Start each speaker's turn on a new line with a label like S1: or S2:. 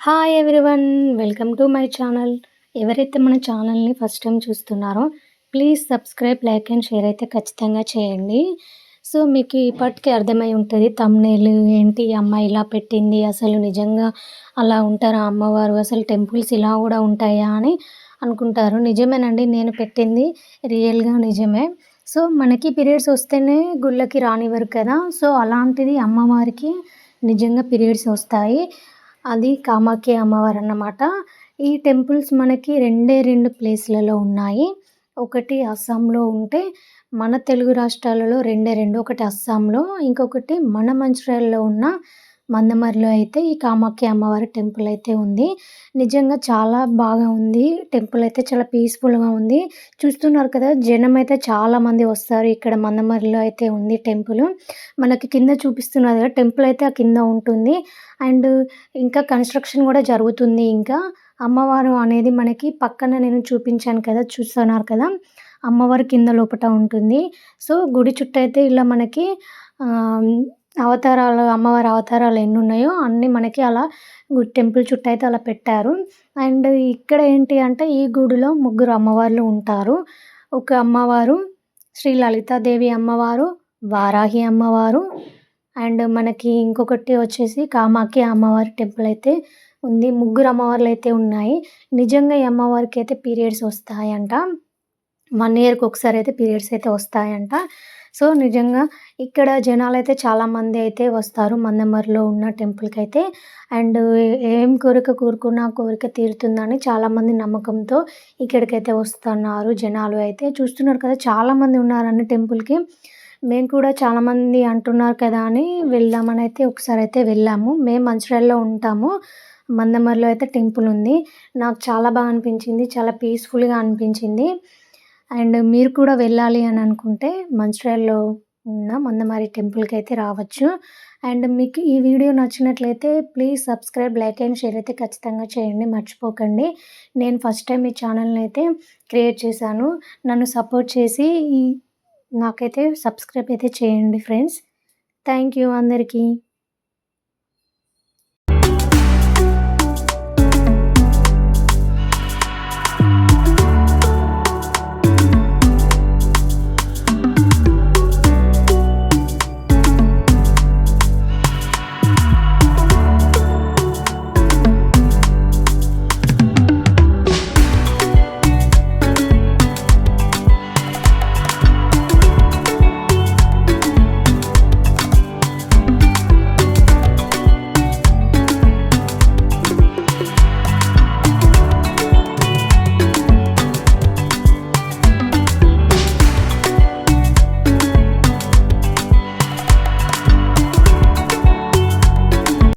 S1: Hi everyone! Welcome to my channel. ఎవరైతే మన ఛానల్‌ని ఫస్ట్ టైమ్ చూస్తున్నారో please subscribe, like and share అయితే ఖచ్చితంగా చేయండి. సో, మీకు ఇప్పటికే అర్థమై ఉంటది థంబ్‌నెయిల్ ఏంటి ఈ అమ్మాయి ఇలా పెట్టింది, అసలు నిజంగా అలా ఉంటారా అమ్మవారు, అసలు టెంపుల్స్ ఇలా కూడా ఉంటాయా అని అనుకుంటారు. నిజమేనండి, నేను పెట్టింది రియల్‌గా నిజమే. సో, మనకి పీరియడ్స్ వస్తేనే గుళ్ళకి రానివ్వరు కదా! సో, అలాంటిది అమ్మవారికి నిజంగా పీరియడ్స్ వస్తాయి. అది కామాఖ్య అమ్మవారన్నమాట. ఈ టెంపుల్స్ మనకి రెండే 2 ప్లేస్‌లలో ఉన్నాయి. ఒకటి అస్సాంలో ఉంటే, మన తెలుగు రాష్ట్రాలలో రెండే 2. ఒకటి అస్సాంలో, ఇంకొకటి మన మంచిర్యాలలో ఉన్న మందమరిలో అయితే ఈ కామాఖ్య అమ్మవారి టెంపుల్ అయితే ఉంది. నిజంగా చాలా బాగా ఉంది. టెంపుల్ అయితే చాలా పీస్‌ఫుల్‌గా ఉంది. చూస్తున్నారు కదా! జనమైతే చాలామంది వస్తారు. ఇక్కడ మందమరిలో అయితే ఉంది టెంపులు. మనకి కింద చూపిస్తున్నారు కదా! టెంపుల్ అయితే ఆ కింద ఉంటుంది. అండ్ ఇంకా కన్‌స్ట్రక్షన్ గూడా జరుగుతుంది ఇంకా. అమ్మవారు అనేది మనకి పక్కన నేను చూపించాను కదా! చూస్తున్నారు కదా! అమ్మవారు కింద లోపట ఉంటుంది. సో, గుడి చుట్టయితే ఇలా మనకి ఆహ్, అవతారాలు అమ్మవారి అవతారాలు ఎన్నున్నాయో అన్నీ మనకి అలా టెంపుల్ చుట్టయితే అలా పెట్టారు. అండ్ ఇక్కడ ఏంటి అంటే ఈ గుడిలో ముగ్గురు అమ్మవార్లు ఉంటారు. ఒక అమ్మవారు శ్రీ లలితాదేవి అమ్మవారు, వారాహి అమ్మవారు అండ్ మనకి ఇంకొకటి వచ్చేసి కామాఖ్య అమ్మవారి టెంపుల్ అయితే ఉంది. ముగ్గురు అమ్మవార్లయితే ఉన్నాయి. నిజంగా ఈ అమ్మవారికైతే పీరియడ్స్ వస్తాయంట. 1 ఇయర్‌కి ఒకసారి అయితే పీరియడ్స్ అయితే వస్తాయంట. సో, నిజంగా ఇక్కడ జనాలైతే చాలామంది అయితే వస్తారు మందమరిలో ఉన్న టెంపుల్‌కైతే. అండ్ ఏం కోరిక కోరుకున్నా ఆ కోరిక తీరుతుందని చాలామంది నమ్మకంతో ఇక్కడికైతే వస్తున్నారు జనాలు అయితే. చూస్తున్నారు కదా! చాలామంది ఉన్నారండి టెంపుల్‌కి. మేము కూడా చాలామంది అంటున్నారు కదా అని వెళ్దామనైతే ఒకసారైతే వెళ్ళాము. మేము మంచిర్యాలలో ఉంటాము. మందమరిలో అయితే టెంపుల్ ఉంది. నాకు చాలా బాగా అనిపించింది. చాలా పీస్‌ఫుల్‌గా అనిపించింది. అండ్ మీరు కూడా వెళ్ళాలి అని అనుకుంటే మంచిర్యాలలో ఉన్న మందమరి టెంపుల్‌కైతే రావచ్చు. అండ్ మీకు ఈ వీడియో నచ్చినట్లయితే please subscribe, like and share అయితే ఖచ్చితంగా చేయండి మర్చిపోకండి. నేను ఫస్ట్ టైమ్ ఈ ఛానల్‌ని అయితే క్రియేట్ చేశాను. నన్ను సపోర్ట్ చేసి నాకైతే సబ్స్క్రైబ్ అయితే చేయండి ఫ్రెండ్స్. థ్యాంక్ యూ అందరికీ.